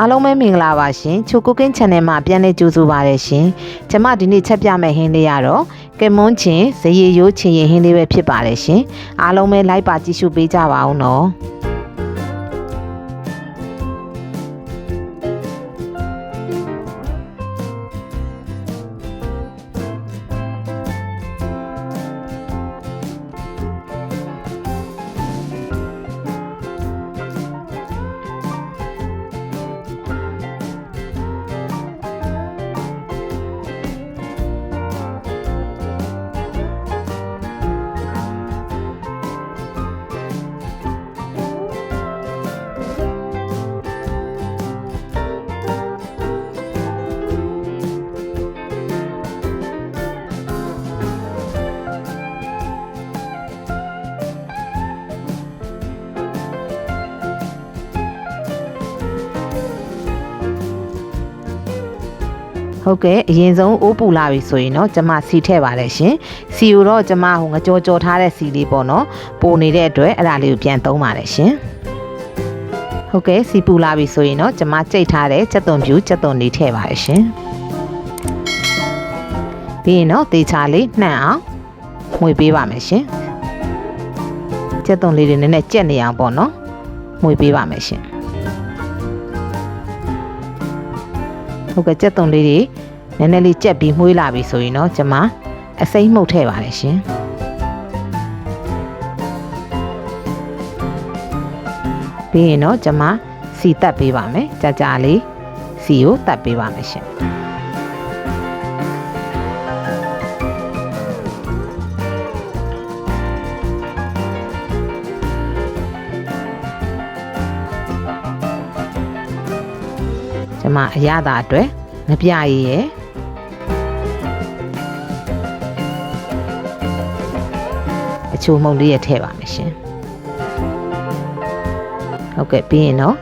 အားလုံးပဲမင်္ဂလာပါရှင်ချိုကိုကင်း channel မှာပြန်လည်ကြိုဆိုပါရရှင်ကျမဒီနေ့ချက်ပြမယ့်ဟင်းလေးကတော့ကဲမွန်းချင်းဇရေရိုးချင်ရင်ဟင်းလေးပဲဖြစ်ပါတယ်ရှင်အားလုံးပဲလိုက်ပါကြည့်ရှုပေးကြပါဦးနော်ဟုတ်ကဲ့အရင်ဆုံးအိုးပူလာပြီဆိုရင်တော့ကျမစီထည့်ပါတယ်ရှင်စီကိုတော့ကျမငကြောကြောထားတဲ့စီလေးပေါ့နော်ပိုနေတဲ့အတွက်အဲ့ဒါလေးကိုပြန်သုံးပါတယ်ရှင်ဟုတ်ကဲ့စီပူလာပြီဆိုရင်တော့ကျမကြိတ်ထားတဲ့ကြက်သွန်ဖြူကြက်သွန်လေးထည့်ပါတယ်ရှင်ပြီးရင်တော့တေချာလေးနှံ့အောင်မှွေပေးပါမယ်ရှင်ကြက်သွန်လေးတွေနည်းနည်းကြက်နေအောင်ပေါ့နော်မှွေပေးပါမယ်ရှင်ဟုတ်ကဲ့ကြက်သွန်လေးတွေနည်းနည်းလေးကြက်ပြီးမှုေးလာပြီဆိုရင်တော့ကျွန်မအစိမ်းမှုတ်ထည့်ပါတယ်ရှင်ပြီးရင်တော့ကျွန်မစီတက်ပေးပါမယ်ကြာကြာလေးစီကိုတက်ပေးပါမယ်ရှင်ကျမအရသာအတွက်ငပြရည်ရယ်အချိုမုံလေးရထည့်ပါမယ်ရှင်ဟုတ်ကဲ့ပြီးရင်တော့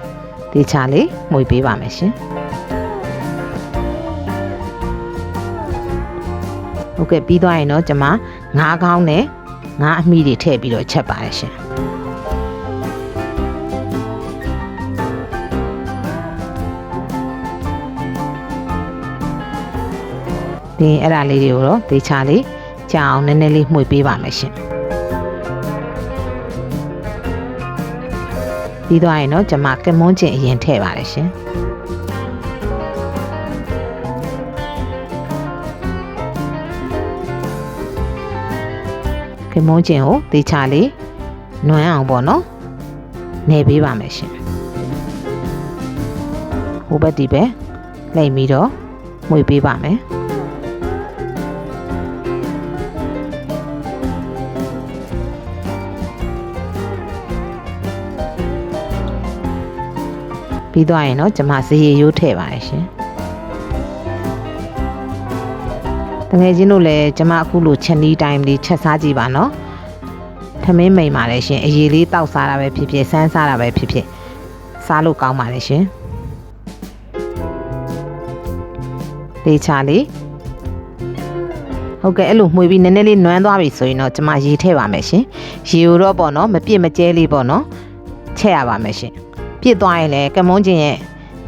ဒီချာလေးမှုေးပေးပါမယ်ရှင်ဟုတ်ကဲ့ပြီးသွားရင်တော့ကျမငါးကောင်းနဲ့ငါးအမိတွေထည့်ပြီးတော့ချက်ပါတယ်ရှင်ဒီအဲ့ဒါလေးတွေကိုတော့ဒေချာလေးကြာအောင်နည်းနည်းလေးမှုေးပေးပါမယ်ရှင်ပြီးသွားရင်တော့ကျွန်မကမွန်းကျင်အရင်ထည့်ပါတယ်ရှင်ကမွန်းကျင်ကိုဒေချာလေးနွမ်းအောင်ပေါ့နော်နေပေးပါမယ်ရှင်ဟိုဘက်ဒီပဲလှိမ့်ပြီးတော့မှုေးပေးပါမယ်ပြီးသွားရင်တော့ကျမဇရေရိုးထည့်ပါတယ်ရှင်တကယ်ချင်းတို့လည်းကျမအခုလိုချက်နီးတိုင်းလေးချက်စားကြည့်ပါနော်ထမင်းမိန်ပါတယ်ရှင်အရေလေးတောက်စားတာပဲဖြစ်ဖြစ်ဆန်းစားတာပဲဖြစ်ဖြစ်စားလို့ကောင်းပါတယ်ရှင်ဒေချာလေးဟုတ်ကဲ့အဲ့လိုမှွေပြီးနည်းနည်းလေးနွမ်းသွားပြီဆိုရင်တော့ကျမရေထည့်ပါမယ်ရှင်ရေကိုတော့ပေါ့နော်မပြည့်မကျဲလေးပေါ့နော်ချက်ရပါမယ်ရှင်ပြစ်သွားရင်လည်းကမွန်းကျင်ရဲ့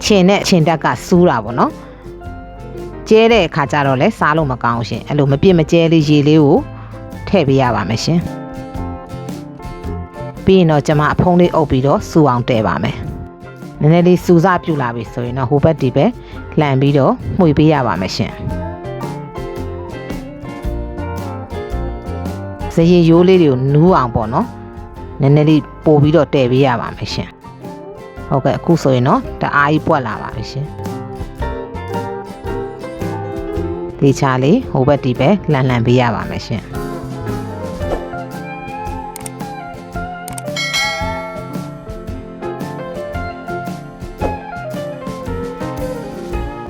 ခြင်နဲ့ခြင်တက်ကစူးတာပေါ့နော်ကျဲတဲ့အခါကျတော့လဲစားလို့မကောင်းရှင်အဲ့လိုမပြစ်မကျဲလေးရေလေးကိုထည့်ပေးရပါမယ်ရှင်ပြီးရင်တော့ကျွန်မအဖုံးလေးအုပ်ပြီးတော့စူအောင်တည်ပါမယ်နည်းနည်းလေးစူစပြူလာပြီဆိုရင်တော့ဟိုဘက်ဒီပဲလှန်ပြီးတော့မှွေပေးရပါမယ်ရှင်ဇရေရိုးလေးတွေကိုနူးအောင်ပေါ့နော်နည်းနည်းလေးပို့ပြီးတော့တည်ပေးရပါမယ်ရှင်ဟုတ်ကဲ့အခုဆိုရင်တော့တအားကြီးပွက်လာပါပြီရှင်ဒီချာလေးဟိုဘက်ဒီပဲလှန်ပေးရပါမယ်ရှင်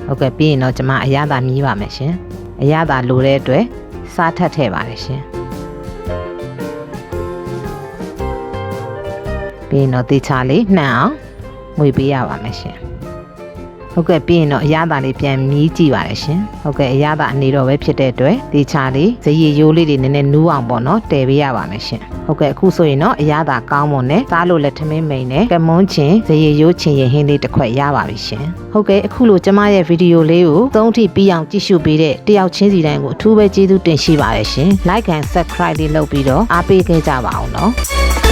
ဟုတ်ကဲ့ပြီးရင်တော့ကျွန်မအရသာမြည်ပါမယ်ရှင်အရသာလိုတဲ့အတွက်စားထပ်ထည့်ပါတယ်ရှင်ပြီးရင်တော့ဒီချာလေးနှံ့အောင်ငွေပေးရပါမယ်ရှင် ဟုတ်ကဲ့ပြီးရင်တော့အရသာလေးပြန်မြည်ကြည့်ပါတယ်ရှင်ဟုတ်ကဲ့အရသာအနေတော့ပဲဖြစ်တဲ့အတွက်ဒီချာလေးဇရီရိုးလေးတွေနည်းနည်းနူးအောင်ပေါ့နော်တည်ပေးရပါမယ်ရှင်ဟုတ်ကဲ့အခုဆိုရင်တော့အရသာကောင်းမွန်နဲ့စားလို့လည်းထမင်းမိန်နဲ့ကမွန်းချင်ဇရီရိုးချင်ရင်ဟင်းလေးတစ်ခွက်ရပါပြီရှင်ဟုတ်ကဲ့အခုလိုကျမရဲ့ဗီဒီယိုလေးကိုသုံးထိပြီးအောင်ကြည့်ရှုပေးတဲ့တယောက်ချင်းစီတိုင်းကိုအထူးပဲကျေးဇူးတင်ရှိပါတယ်ရှင် like and subscribe လေးလုပ်ပြီးတော့အားပေးခဲ့ကြပါအောင်နော်